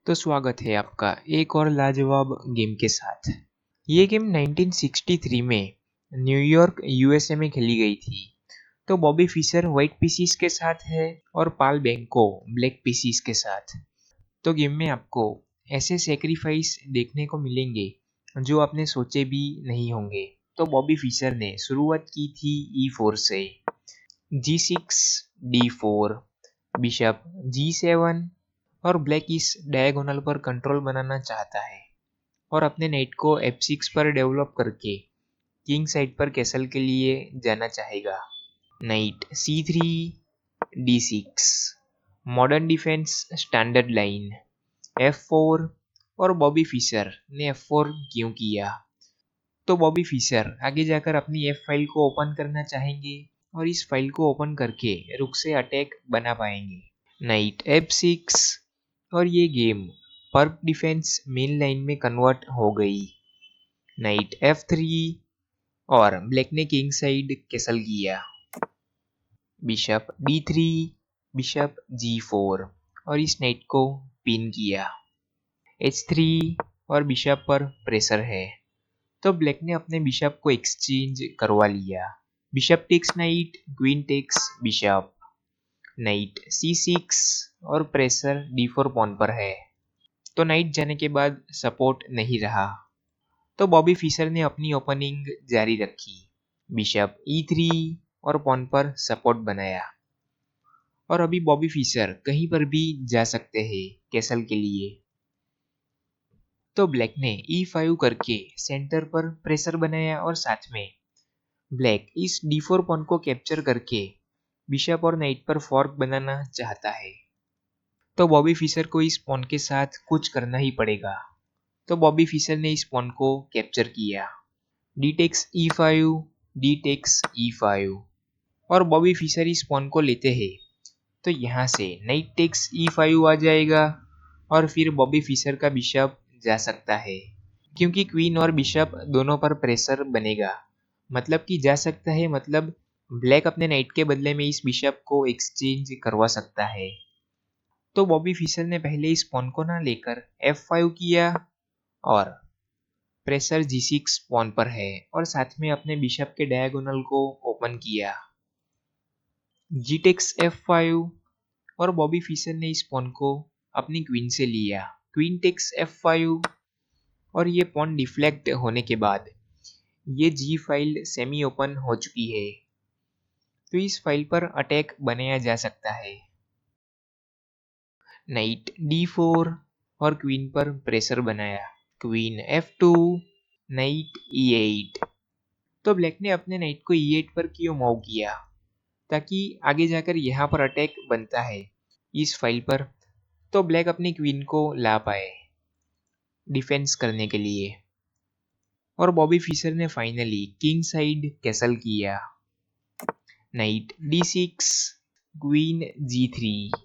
तो स्वागत है आपका एक और लाजवाब गेम के साथ। ये गेम 1963 में न्यूयॉर्क यूएसए में खेली गई थी। तो बॉबी फिशर व्हाइट पीसीस के साथ है और पाल बेंको ब्लैक पीसीस के साथ। तो गेम में आपको ऐसे सेक्रीफाइस देखने को मिलेंगे जो आपने सोचे भी नहीं होंगे। तो बॉबी फिशर ने शुरुआत की थी E4 से, G6, D4, बिशप G7 और ब्लैक इस डायगोनल पर कंट्रोल बनाना चाहता है और अपने नाइट को F6 पर डेवलप करके किंग साइड पर कैसल के लिए जाना चाहेगा। Night C3, D6, modern defence standard line F4 और बॉबी फिशर ने F4 क्यों किया? तो बॉबी फिशर आगे जाकर अपनी F फाइल को ओपन करना चाहेंगे और इस फाइल को ओपन करके रुक से अटैक बना पाएंगे। नाइट F6 और ये game Pirc defence main line में कन्वर्ट हो गई। नाइट F3 और ब्लैक ने किंग साइड कैसल किया। बिशप D3, बिशप G4 और इस नाइट को पिन किया। H3 और बिशप पर प्रेशर है तो ब्लैक ने अपने बिशप को एक्सचेंज करवा लिया। Bishop takes knight, queen takes bishop, knight C6 और प्रेशर D4 पॉन पर है तो नाइट जाने के बाद सपोर्ट नहीं रहा। तो बॉबी फिशर ने अपनी ओपनिंग जारी रखी। बिशप E3 और पॉन पर सपोर्ट बनाया और अभी बॉबी फिशर कहीं पर भी जा सकते हैं कैसल के लिए। तो ब्लैक ने E5 करके सेंटर पर प्रेशर बनाया और साथ में ब्लैक इस D4 पॉन को कैप्चर करके बिशप और नाइट पर फोर्क बनाना चाहता है। तो बॉबी फिशर को इस पॉन के साथ कुछ करना ही पड़ेगा। तो बॉबी फिशर ने इस पॉन को कैप्चर किया। D takes E5, D takes E5 और बॉबी फिशर इस पॉन को लेते हैं तो यहाँ से नाइट टेक्स E5 आ जाएगा और फिर बॉबी फिशर का बिशप जा सकता है क्योंकि क्वीन और बिशप दोनों पर प्रेशर बनेगा। मतलब कि जा सकता है मतलब ब्लैक अपने नाइट के बदले में इस बिशप को एक्सचेंज करवा सकता है। तो बॉबी फिशर ने पहले इस पॉन को ना लेकर F5 किया और प्रेशर G6 पॉन पर है और साथ में अपने बिशप के डायगोनल को ओपन किया। G टेक्स F5 और बॉबी फिशर ने इस पॉन को अपनी क्वीन से लिया। क्वीन टेक्स F5 और ये पॉन डिफ्लेक्ट होने के बाद ये G फाइल सेमी ओपन हो चुकी है तो इस फाइल पर अटैक बनाया जा सकता है। नाइट D4 और क्वीन पर प्रेशर बनाया। क्वीन F2, नाइट E8 तो ब्लैक ने अपने नाइट को E8 पर क्यों मूव किया ताकि आगे जाकर यहाँ पर अटैक बनता है इस फाइल पर तो ब्लैक अपनी क्वीन को ला पाए डिफेंस करने के लिए। और बॉबी फिशर ने फाइनली किंग साइड कैसल किया। Night D6, queen G3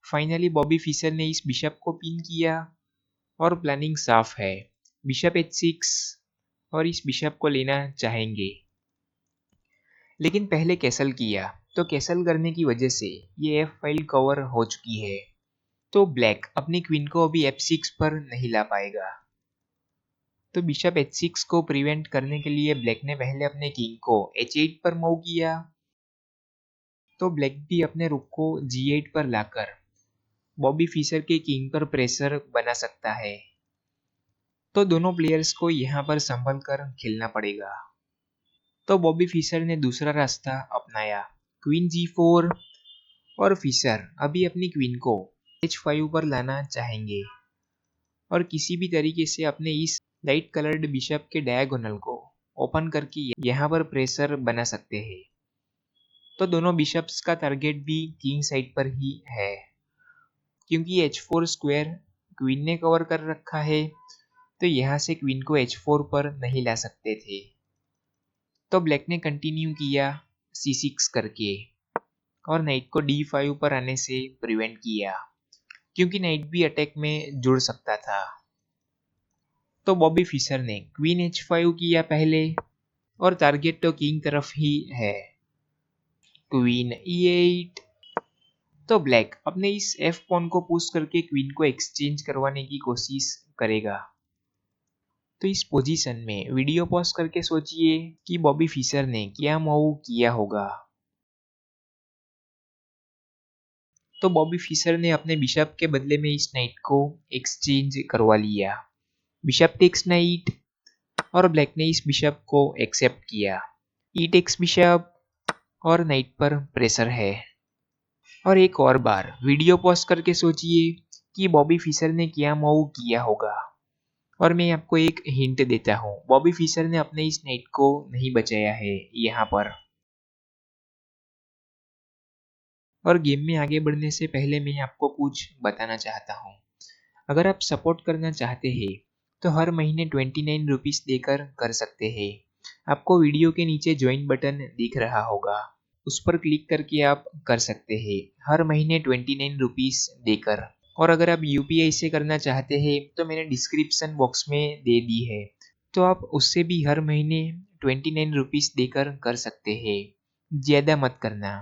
finally Bobby Fischer ने इस बिशप को पिन किया और प्लानिंग साफ है। बिशप H6 और इस बिशप को लेना चाहेंगे लेकिन पहले कैसल किया तो कैसल करने की वजह से ये F फाइल कवर हो चुकी है तो ब्लैक अपनी क्वीन को अभी F6 पर नहीं ला पाएगा। तो बिशप H6 को प्रिवेंट करने के लिए ब्लैक ने पहले अपने किंग को H8 पर मूव किया तो ब्लैक भी अपने रुक को G8 पर लाकर बॉबी फिशर के किंग पर प्रेशर बना सकता है। तो दोनों प्लेयर्स को यहाँ पर संभल कर खेलना पड़ेगा। तो बॉबी फिशर ने दूसरा रास्ता अपनाया। क्वीन G4 और फिशर अभी अपनी क्वीन को H5 पर लाना चाहेंगे और किसी भी तरीके से अपने इस लाइट कलर्ड बिशप के डायगोनल को ओपन करके यहाँ पर प्रेशर बना सकते हैं। तो दोनों बिशप्स का टारगेट भी किंग साइड पर ही है क्योंकि H4 स्क्वायर क्वीन ने कवर कर रखा है तो यहाँ से क्वीन को H4 पर नहीं ला सकते थे। तो ब्लैक ने कंटिन्यू किया C6 करके और नाइट को D5 पर आने से प्रिवेंट किया क्योंकि नाइट भी अटैक में जुड़ सकता था। तो बॉबी फिशर ने क्वीन H5 किया पहले और टारगेट तो किंग तरफ ही है। क्वीन E8 तो ब्लैक अपने इस एफ पॉन को पुश करके क्वीन को एक्सचेंज करवाने की कोशिश करेगा। तो इस पोजीशन में वीडियो पॉज करके सोचिए कि बॉबी फिशर ने क्या मूव किया होगा। तो बॉबी फिशर ने अपने बिशप के बदले में इस नाइट को एक्सचेंज करवा लिया। बिशप टेक्स नाइट और ब्लैक ने इस बिशप को एक्सेप्ट किया। ई टेक्स बिशप और नाइट पर प्रेशर है। और एक और बार वीडियो पॉज करके सोचिए कि बॉबी फिशर ने क्या मूव किया होगा। और मैं आपको एक हिंट देता हूँ, बॉबी फिशर ने अपने इस नाइट को नहीं बचाया है यहाँ पर। और गेम में आगे बढ़ने से पहले मैं आपको कुछ बताना चाहता हूँ। अगर आप सपोर्ट करना चाहते हैं तो हर महीने 29 रुपीस देकर कर सकते हैं। आपको वीडियो के नीचे ज्वाइन बटन दिख रहा होगा, उस पर क्लिक करके आप कर सकते हैं हर महीने 29 रुपीस देकर। और अगर आप यूपीआई से करना चाहते हैं तो मैंने डिस्क्रिप्शन बॉक्स में दे दी है, तो आप उससे भी हर महीने 29 रुपीस देकर कर सकते हैं। ज़्यादा मत करना,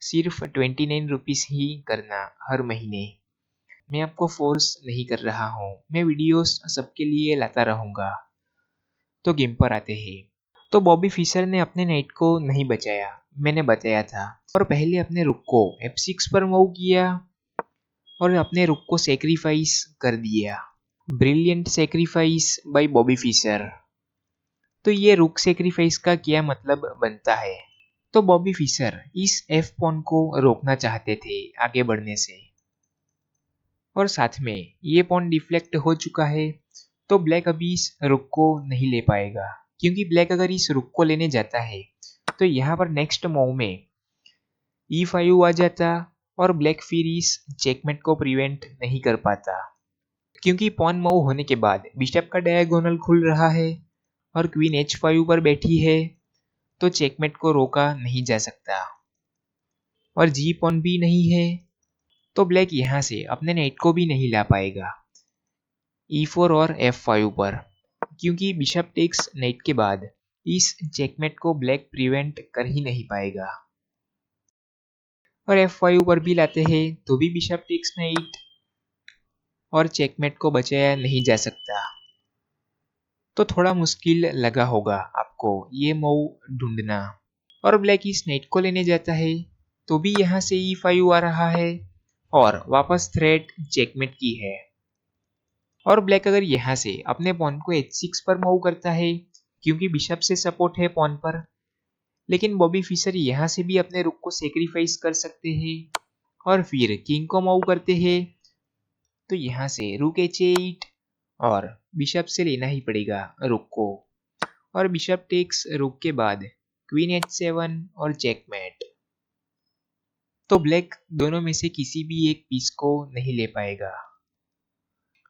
सिर्फ 29 रुपीस ही करना हर महीने। मैं आपको फोर्स नहीं कर रहा हूँ, मैं वीडियोस सबके लिए लाता रहूँगा। तो गेम पर आते हैं। तो बॉबी फिशर ने अपने नाइट को नहीं बचाया, मैंने बताया था। और पहले अपने रुक को F6 पर मूव किया और अपने रुक को सेक्रीफाइस कर दिया। Brilliant sacrifice by Bobby Fischer. तो ये रुक सेक्रीफाइस का क्या मतलब बनता है? तो बॉबी फिशर इस एफ पॉन को रोकना चाहते थे आगे बढ़ने से, और साथ में ये पॉन डिफ्लेक्ट हो चुका है, तो ब्लैक अभी इस रुक को नहीं ले पाएगा। क्योंकि ब्लैक अगर इस रुक को लेने जाता है तो यहाँ पर नेक्स्ट मूव में E5 आ जाता और ब्लैक फिर इस चेकमेट को प्रिवेंट नहीं कर पाता। क्योंकि पॉन मूव होने के बाद बिशप का डायगोनल खुल रहा है और क्वीन H5 पर बैठी है, तो चेकमेट को रोका नहीं जा सकता। और जी पॉन भी नहीं है, तो ब्लैक यहाँ से अपने नाइट को भी नहीं ला पाएगा E4 और F5 पर। क्योंकि बिशप टेक्स नाइट के बाद इस चेकमेट को ब्लैक प्रिवेंट कर ही नहीं पाएगा। और F5 पर भी लाते हैं तो भी बिशप टेक्स नाइट और चेकमेट को बचाया नहीं जा सकता। तो थोड़ा मुश्किल लगा होगा आपको ये मूव ढूंढना। और ब्लैक इस नाइट को लेने जाता है तो भी यहाँ से E5 आ रहा है और वापस थ्रेट चेकमेट की है। और ब्लैक अगर यहाँ से अपने पॉन को H6 पर मूव करता है, क्योंकि बिशप से सपोर्ट है पॉन पर, लेकिन बॉबी फिशर यहाँ से भी अपने रुक को सेक्रीफाइस कर सकते हैं और फिर किंग को मूव करते हैं। तो यहाँ से रुक H8 और बिशप से लेना ही पड़ेगा रुक को। और बिशप टेक्स रुक के बाद क्वीन H7 और चेकमेट। तो ब्लैक दोनों में से किसी भी एक पीस को नहीं ले पाएगा।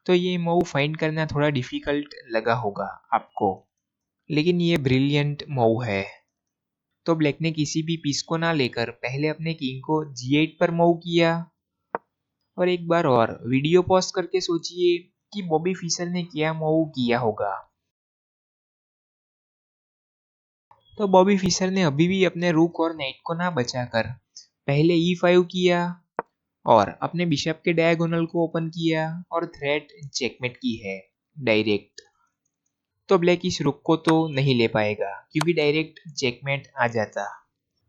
तो ये मूव फाइंड करना थोड़ा डिफिकल्ट लगा होगा आपको, लेकिन ये ब्रिलियंट मूव है। तो ब्लैक ने किसी भी पीस को ना लेकर पहले अपने किंग को G8 पर मूव किया। और एक बार और वीडियो पॉज करके सोचिए कि बॉबी फिशर ने क्या मूव किया होगा। तो बॉबी फिशर ने अभी भी अपने रूक और नाइट को ना बचाकर पहले E5 किया और अपने बिशप के डायगोनल को ओपन किया और थ्रेट चेकमेट की है डायरेक्ट। तो ब्लैक इस रुक को तो नहीं ले पाएगा क्योंकि डायरेक्ट चेकमेट आ जाता।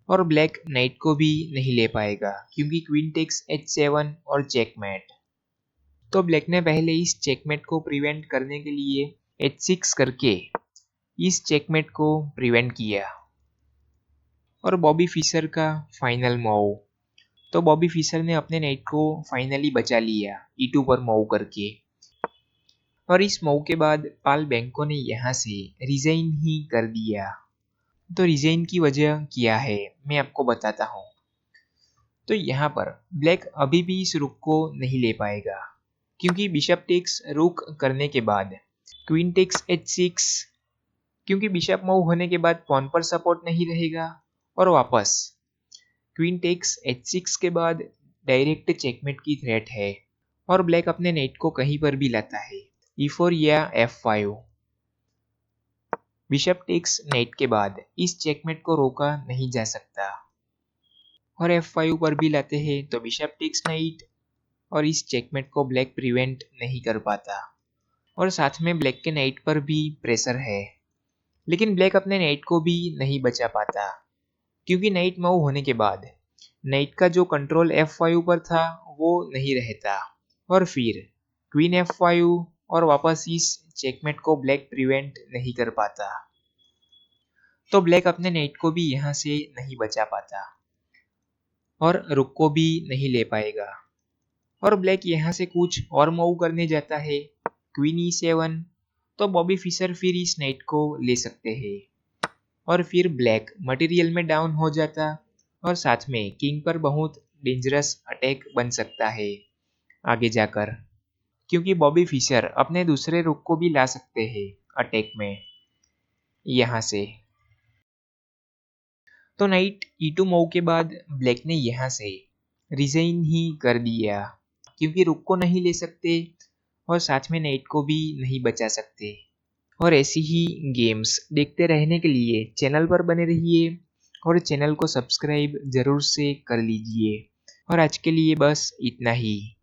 और ब्लैक नाइट को भी नहीं ले पाएगा क्योंकि क्वीन टेक्स H7 और चेकमेट। तो ब्लैक ने पहले इस चेकमेट को प्रिवेंट करने के लिए H6 करके इस चेकमेट को प्रिवेंट किया। और बॉबी फिशर का फाइनल मूव। तो बॉबी फिशर ने अपने नाइट को फाइनली बचा लिया E2 पर मूव करके। और इस मूव के बाद पाल बैंको ने यहाँ से रिजाइन ही कर दिया। तो रिजाइन की वजह क्या है मैं आपको बताता हूँ। तो यहाँ पर ब्लैक अभी भी इस रुक को नहीं ले पाएगा क्योंकि बिशप टेक्स रुक करने के बाद क्वीन टेक्स H6, क्योंकि बिशप मूव होने के बाद पॉन पर सपोर्ट नहीं रहेगा। और वापस क्वीन टेक्स H6 के बाद डायरेक्ट चेकमेट की थ्रेट है और ब्लैक अपने नेट को कहीं पर भी लाता है E4 या F5। बिशप टेक्स नेट के बाद इस चेकमेट को रोका नहीं जा सकता। और F5 पर भी लाते हैं तो बिशप टेक्स नाइट, और इस चेकमेट को ब्लैक प्रिवेंट नहीं कर पाता। और साथ में ब्लैक के नाइट पर भी प्रेशर है, लेकिन ब्लैक अपने नाइट को भी नहीं बचा पाता, क्योंकि नाइट मूव होने के बाद नाइट का जो कंट्रोल F5 पर था वो नहीं रहता, और फिर क्वीन F5, और वापस इस चेकमेट को ब्लैक प्रिवेंट नहीं कर पाता। तो ब्लैक अपने नाइट को भी यहाँ से नहीं बचा पाता और रुक को भी नहीं ले पाएगा, और ब्लैक यहाँ से कुछ और मूव करने जाता है, क्वीन E7। तो बॉबी फिशर फिर इस नाइट को ले सकते हैं, और फिर ब्लैक मटेरियल में डाउन हो जाता, और साथ में किंग पर बहुत डेंजरस अटैक बन सकता है आगे जाकर, क्योंकि बॉबी फिशर अपने दूसरे रुक को भी ला सकते हैं अटैक में यहाँ से। तो नाइट E2 मूव के बाद ब्लैक ने यहाँ से रिजाइन ही कर दिया, क्योंकि रुक को नहीं ले सकते और साथ में नाइट को भी नहीं बचा सकते। और ऐसी ही गेम्स देखते रहने के लिए चैनल पर बने रहिए, और चैनल को सब्सक्राइब जरूर से कर लीजिए। और आज के लिए बस इतना ही।